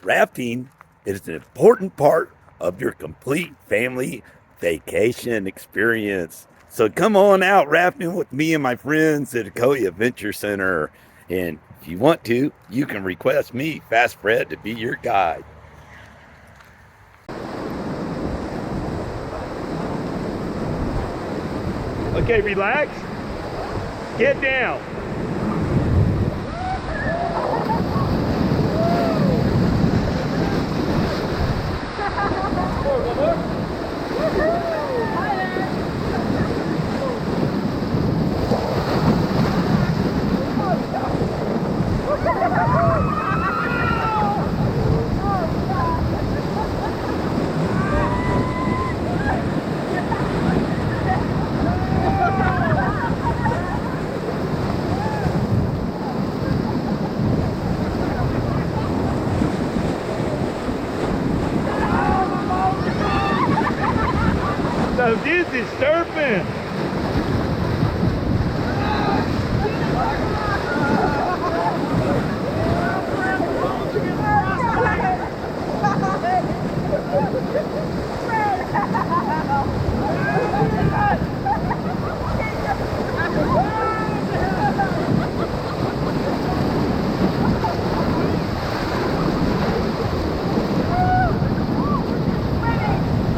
Rafting is an important part of your complete family vacation experience. So come on out rafting with me and my friends at Ocoee Adventure Center. And if you want to, you can request me, Fast Fred, to be your guide. Okay, relax. Get down. So this is surfing.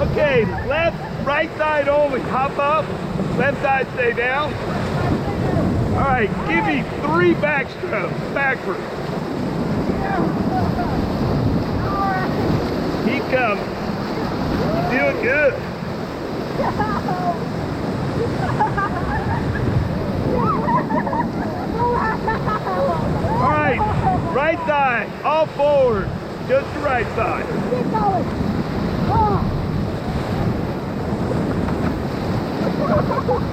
Okay, left, right side only. Hop up, left side stay down. All right, give me 3 backstrokes, backwards. Keep coming. You're doing good. All right, right side, all forward. Just the right side. Keep going. Oh.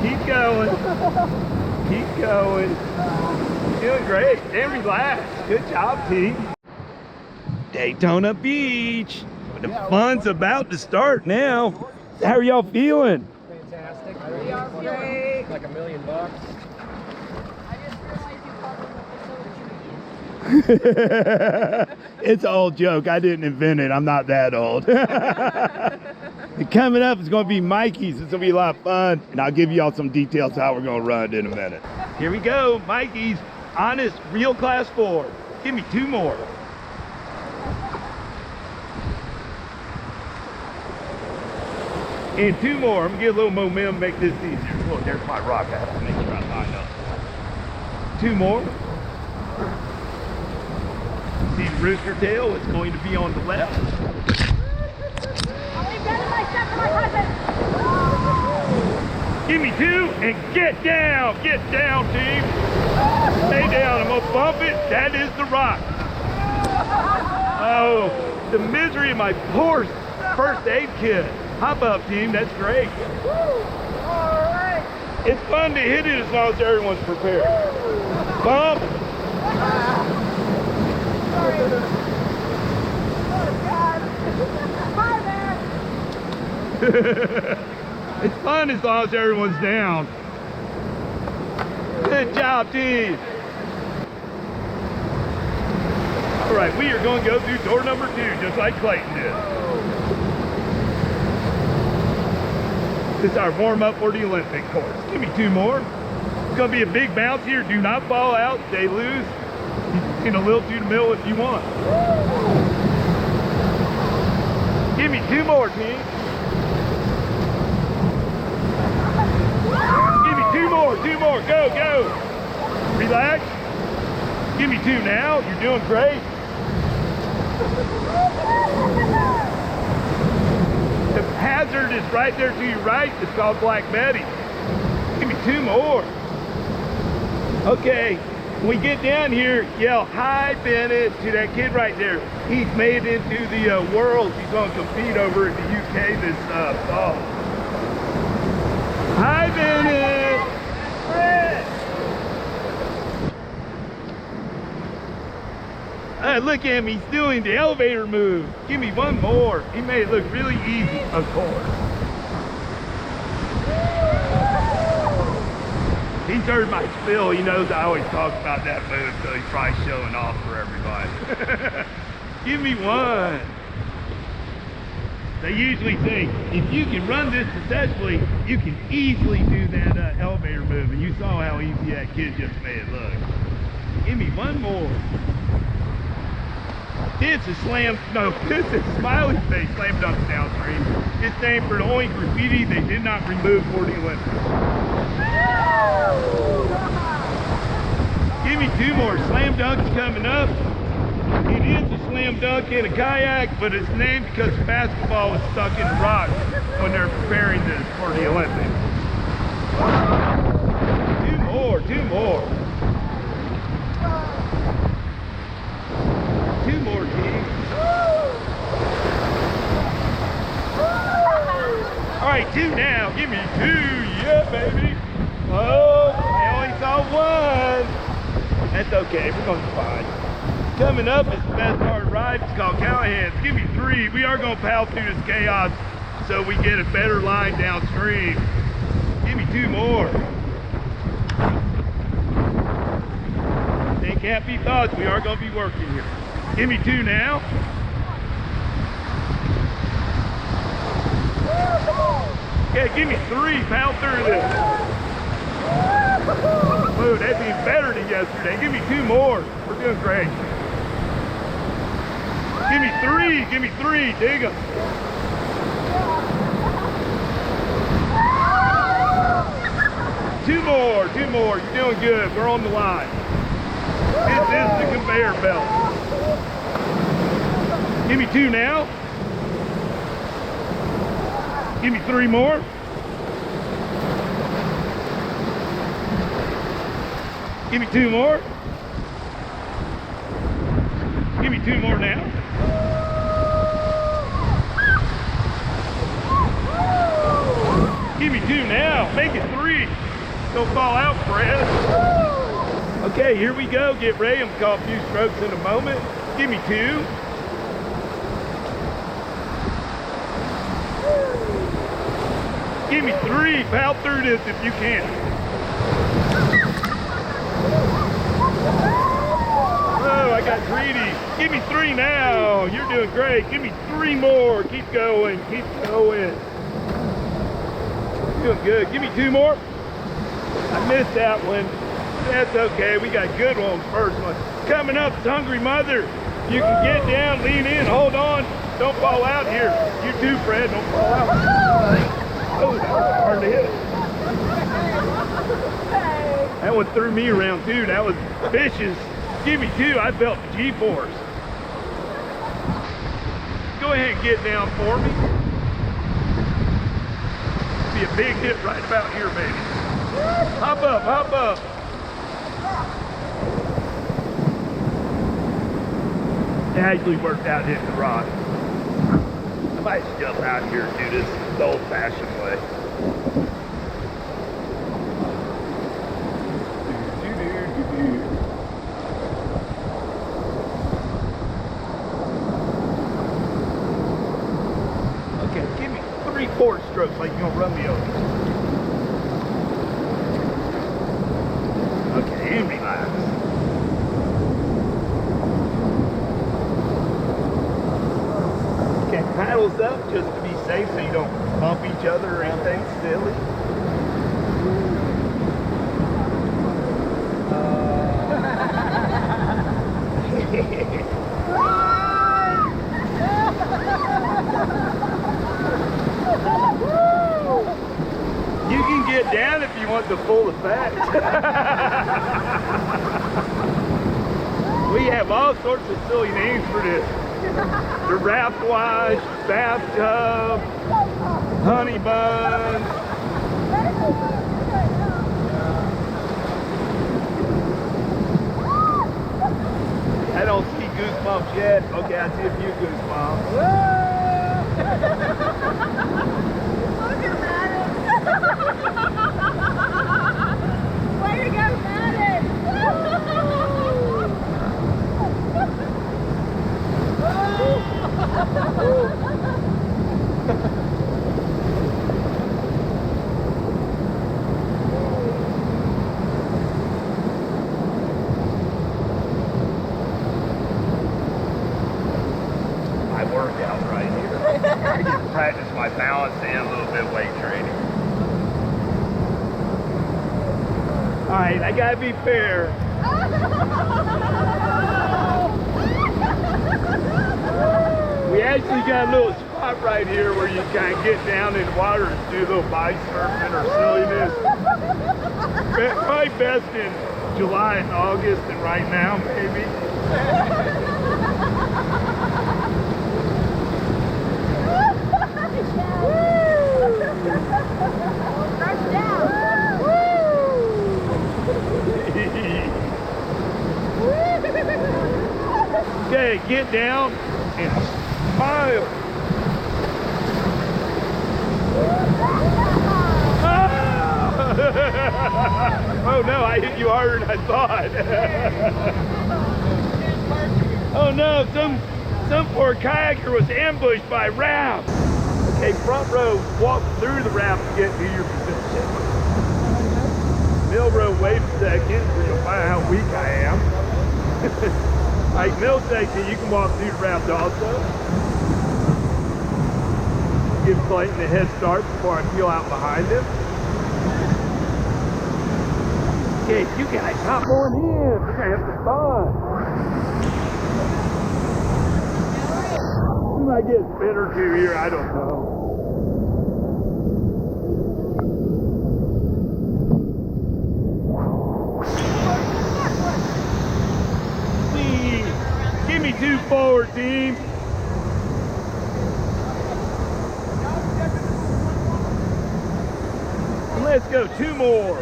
Keep going. Keep going. Doing great. And relax. Good job, team. Daytona Beach. The fun's about to start now. How are y'all feeling? Fantastic. We are great. Like $1 million. I just realized you called them the Chute. It's an old joke. I didn't invent it. I'm not that old. Coming up is going to be Mikey's. It's going to be a lot of fun. And I'll give you all some details how we're going to run in a minute. Here we go. Mikey's honest, real class 4. Give me 2 more. And 2 more. I'm going to get a little momentum, make this easier. Look, there's my rock. I have to make sure I line up. 2 more. See the rooster tail? It's going to be on the left. Give me 2 and get down. Get down, team. Stay down. I'm going to bump it. That is the rock. Oh, the misery of my poor first aid kit. Hop up, team. That's great. All right. It's fun to hit it as long as everyone's prepared. Bump. Sorry. Oh, God. Hi there. It's fun as long as everyone's down. Good job, team. All right, we are going to go through door number 2, just like Clayton did. This is our warm-up for the Olympic course. Give me 2 more. It's going to be a big bounce here. Do not fall out, stay loose. You can get a little through the middle if you want. Give me 2 more, team. Give me 2 more, 2 more. Go, go. Relax. Give me 2 now. You're doing great. The hazard is right there to your right. It's called Black Betty. Give me 2 more. Okay. When we get down here, yell, "Hi, Bennett," to that kid right there. He's made it into the Worlds. He's going to compete over in the UK this fall. Hi, Bennett. Look at him. He's doing the elevator move. Give me 1 more. He made it look really easy, of course. He's heard my spill. He knows I always talk about that move, so he's probably showing off for everybody. Give me one. They usually say, if you can run this successfully, you can easily do that elevator move. And you saw how easy that kid just made it look. Give me one more. This is Smiley Face slam dunk downstream. It's named for the only graffiti they did not remove for the Olympics. Give me two more. Slam dunks coming up. It is a slam dunk in a kayak, but it's named because basketball was stuck in the rock when they're preparing this for the Olympics. Two more. Two more, teams. All right, two now. Give me two. Yeah, baby. Oh, I only saw one. That's okay. We're going to be fine. Coming up is the best part of the ride. It's called Callahan's. Give me three. We are going to paddle through this chaos so we get a better line downstream. Give me two more. Think happy thoughts. We are going to be working here. Give me two now. Okay, give me three. Paddle through this. Ooh, that'd be better than yesterday. Give me two more. We're doing great. Give me three, dig them. Two more, you're doing good, we're on the line. This is the conveyor belt. Give me two now. Give me three more. Give me two more. Give me two more now. Give me two now. Make it three. Don't fall out, Fred. Okay, here we go. Get ready. I'm going to call a few strokes in a moment. Give me two. Give me three. Paddle through this if you can. Oh, I got greedy. Give me three now. You're doing great. Give me three more. Keep going. Keep going. Doing good. Give me two more. I missed that one. That's okay. We got good ones. First one. Coming up is Hungry Mother. You can get down, lean in, hold on. Don't fall out here. You too, Fred. Don't fall out. Oh, that was hard to hit. That one threw me around too. That was vicious. Give me two. I felt the G-force. Go ahead and get down for me. Be a big hit right about here, baby. Hop up, hop up. It actually worked out hitting the rock. I might jump out here and do this the old-fashioned way. Okay, give me 3/4 strokes like you're gonna run me over. Okay, and relax. Okay, paddles up just to be safe so you don't bump each other or anything silly. You can get down if you want the full effect. We have all sorts of silly names for this. The raft wash, bathtub, honey bun. I don't see goosebumps yet. Okay, I see a few goosebumps. Way to go, Madden! workout right here. I get to practice my balance and a little bit of weight training. All right, I gotta be fair. We actually got a little spot right here where you kind of get down in the water and do a little bike surfing or silliness. Probably best in July and August and right now, maybe. Rush down. Okay, get down and smile. Oh no, I hit you harder than I thought. Oh no, some poor kayaker was ambushed by rafts. Okay, front row, walk through the raft to get to your position. Middle row, wait a second, so you'll find out how weak I am. Like middle section, you can walk through the raft also. Give Clayton a head start before I peel out behind him. Okay, you guys hop on in. We're gonna have some fun. We might get a spin or two here, I don't know. Give me 2 forward, team. Let's go, 2 more.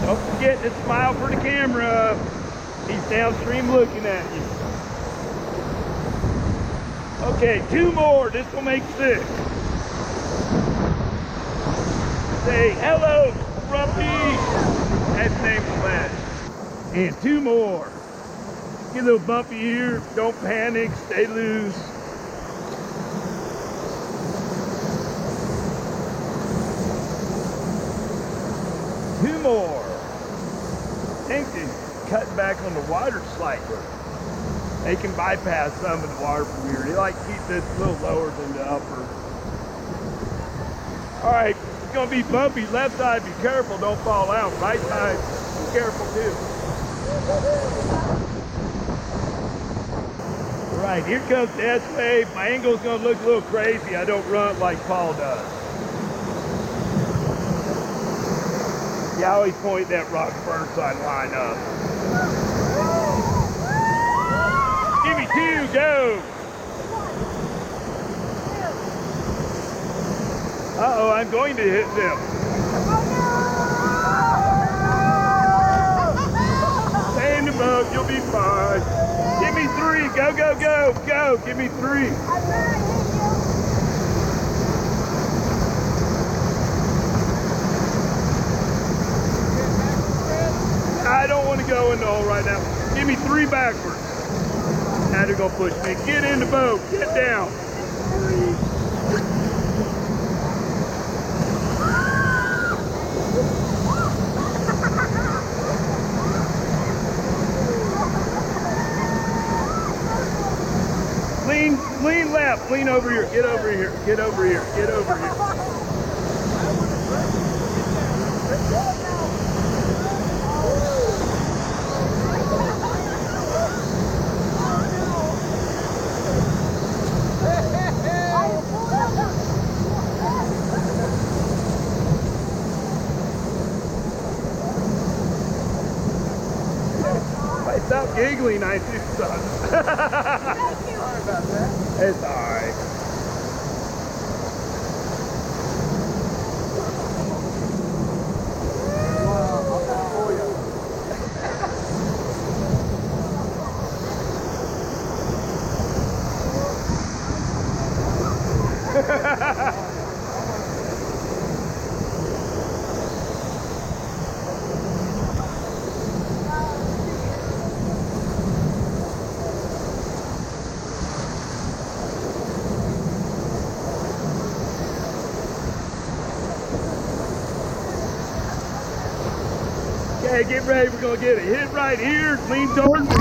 Don't forget to smile for the camera. He's downstream looking at you. Okay, 2 more. This will make 6. Say hello, Rumpy. That's the name of the ledge. And 2 more. Get a little bumpy here. Don't panic. Stay loose. Two more. Thinking. Cutting back on the water slightly. They can bypass some of the water from here. They like to keep this a little lower than the upper. All right, it's gonna be bumpy. Left side, be careful, don't fall out. Right side, be careful too. All right, here comes the S wave. My angle's gonna look a little crazy. I don't run it like Paul does. Yeah, I always point that rock first so I line up. Give me 2, go! Uh-oh, I'm going to hit them. Stay in the boat, you'll be fine. Give me 3, go, go, go, go, give me 3. I don't want to go in the hole right now. Give me 3 backwards. Now they're gonna push me. Get in the boat. Get down. 3. Lean left. Lean over here. Get over here. Get over here. Get over here. Stop giggling, I do, son. Sorry about that. It's alright. Okay, get ready. We're gonna get a hit right here. Lean towards me.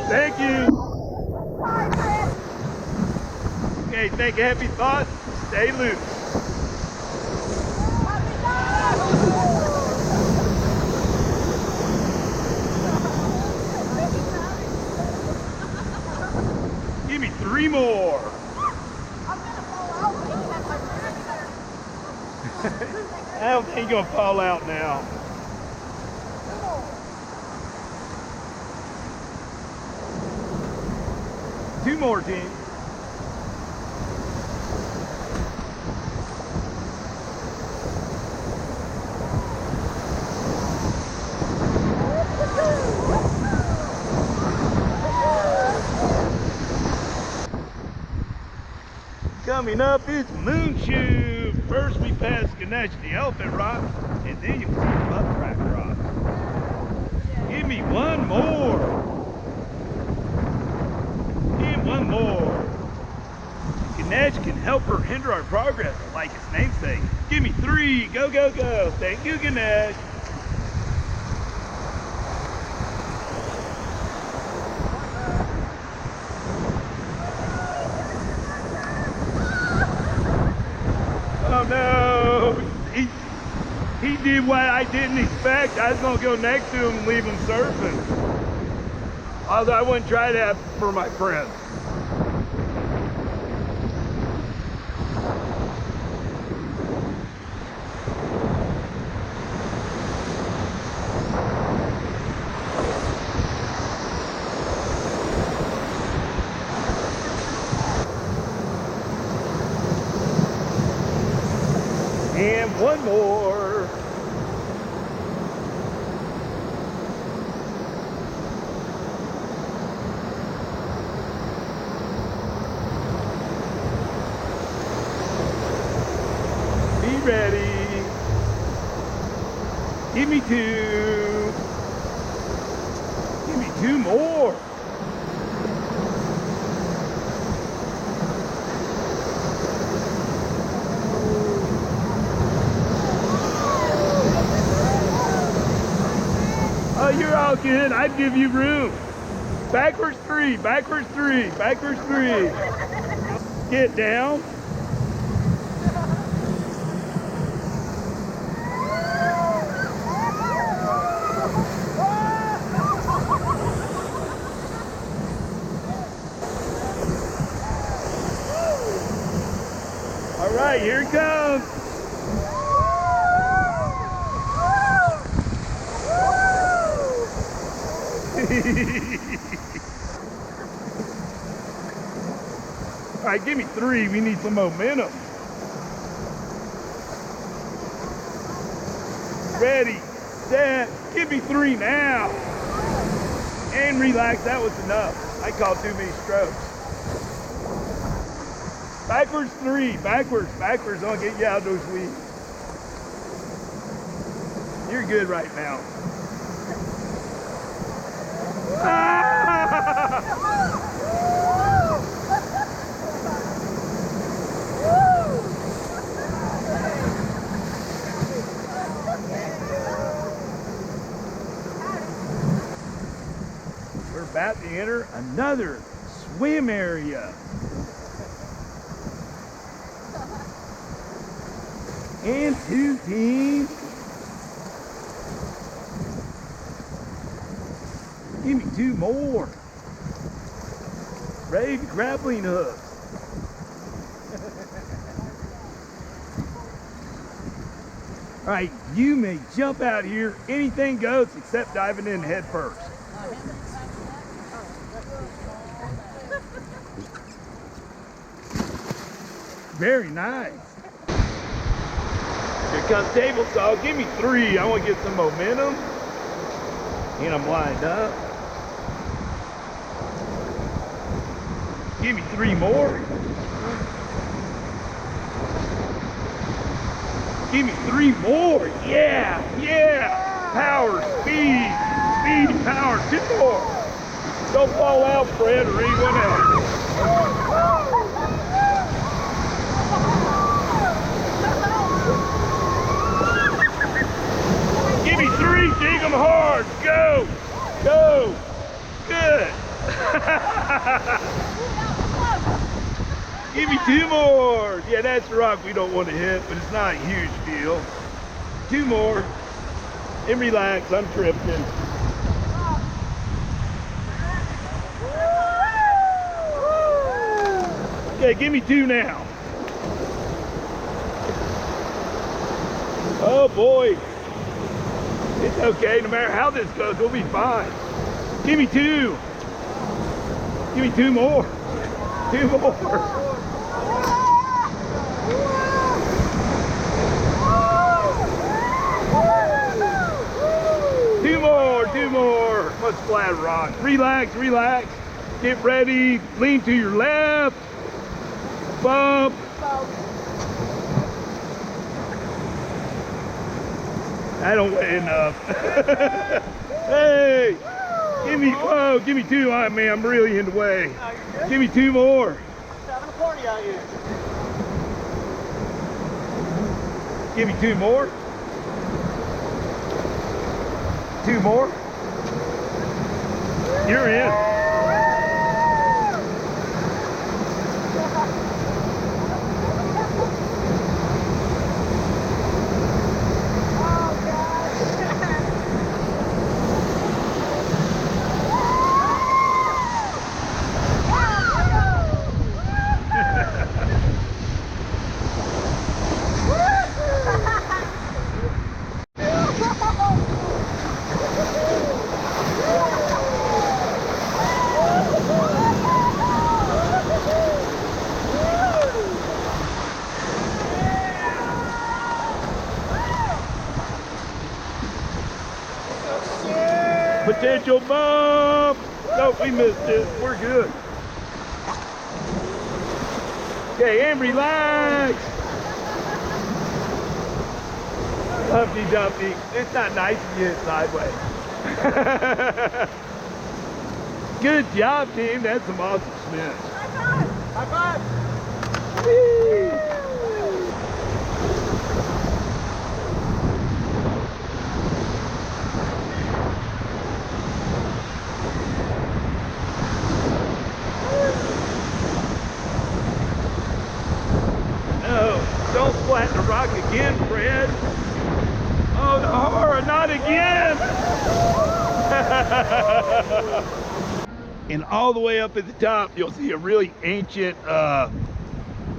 Thank you. Okay, think happy thoughts. Stay loose. Give me 3 more. I don't think you're gonna fall out now. Two more, team. Coming up is Moon Chute. First we pass Ganesh the Elephant Rock, and then you'll see the Butt Crack Rock. Give me one more. And one more. Ganesh can help or hinder our progress, like its namesake. Give me 3. Go, go, go. Thank you, Ganesh. Oh no, he did what I didn't expect. I was gonna go next to him and leave him surfing. Although I wouldn't try that for my friends. And one more. Be ready. Give me 2. Give me 2 more. You're all good. I'd give you room. Backwards 3, backwards 3, backwards 3. Get down. All right, here it comes. All right, give me 3. We need some momentum. Ready, set, give me 3 now. And relax, that was enough. I called too many strokes. Backwards 3, backwards, backwards. I'll get you out of those weeds. You're good right now. We're about to enter another swim area. And 2 teams. Give me 2 more. Ready to grappling hook. All right, you may jump out here. Anything goes except diving in head first. Very nice. Here comes table saw. Give me 3. I want to get some momentum. And I'm lined up. Give me 3 more. Give me 3 more. Yeah, yeah. Power, speed, speed, power. 2 more. Don't fall out, Fred, or anyone else. Give me 3. Dig them hard. Go. Go. Good. Give me 2 more. Yeah, that's the rock we don't want to hit, but it's not a huge deal. 2 more. And relax, I'm drifting. Okay, give me 2 now. Oh boy. It's okay, no matter how this goes, we'll be fine. Give me 2. Give me 2 more. 2 more. 2 more, 2 more. Let's flat rock. Relax, relax. Get ready. Lean to your left. Bump. I don't weigh enough. Hey, give me 2. I mean, I'm really in the way. Give me 2 more. Having a party out here. Give me 2 more. 2 more. You're in. Potential bump. Nope, we missed it. We're good. Okay, and relax. Humpty Dumpty. It's not nice to get sideways. Good job, team. That's some awesome spins. High five. Whee! Don't flatten the rock again, Fred. Oh, the horror, not again. And all the way up at the top, you'll see a really ancient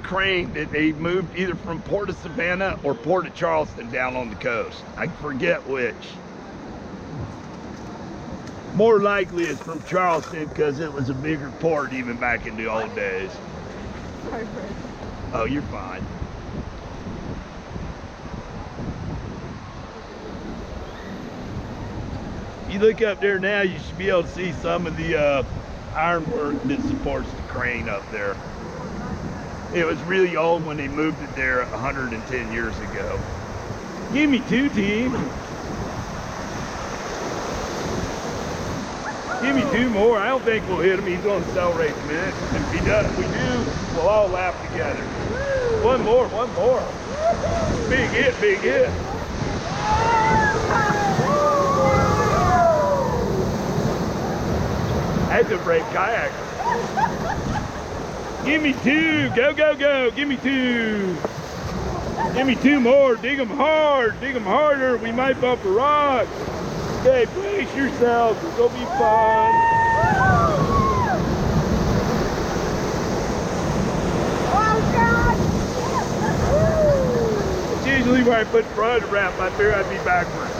crane that they moved either from Port of Savannah or Port of Charleston down on the coast. I forget which. More likely it's from Charleston because it was a bigger port even back in the old days. Sorry, Fred. Oh, you're fine. You look up there now, you should be able to see some of the ironwork that supports the crane up there. It was really old when they moved it there 110 years ago. Give me 2, team. Give me 2 more. I don't think we'll hit him. He's going to accelerate a minute. If he does, if we do, we'll all laugh together. 1 more, 1 more. Big hit, big hit. That's a brave kayaker. Give me 2. Go, go, go. Give me 2. Give me 2 more. Dig them hard. Dig them harder. We might bump a rock. Okay, brace yourself. It's going to be fun. Oh, God! It's usually where I put front wrap. I fear I'd be backwards.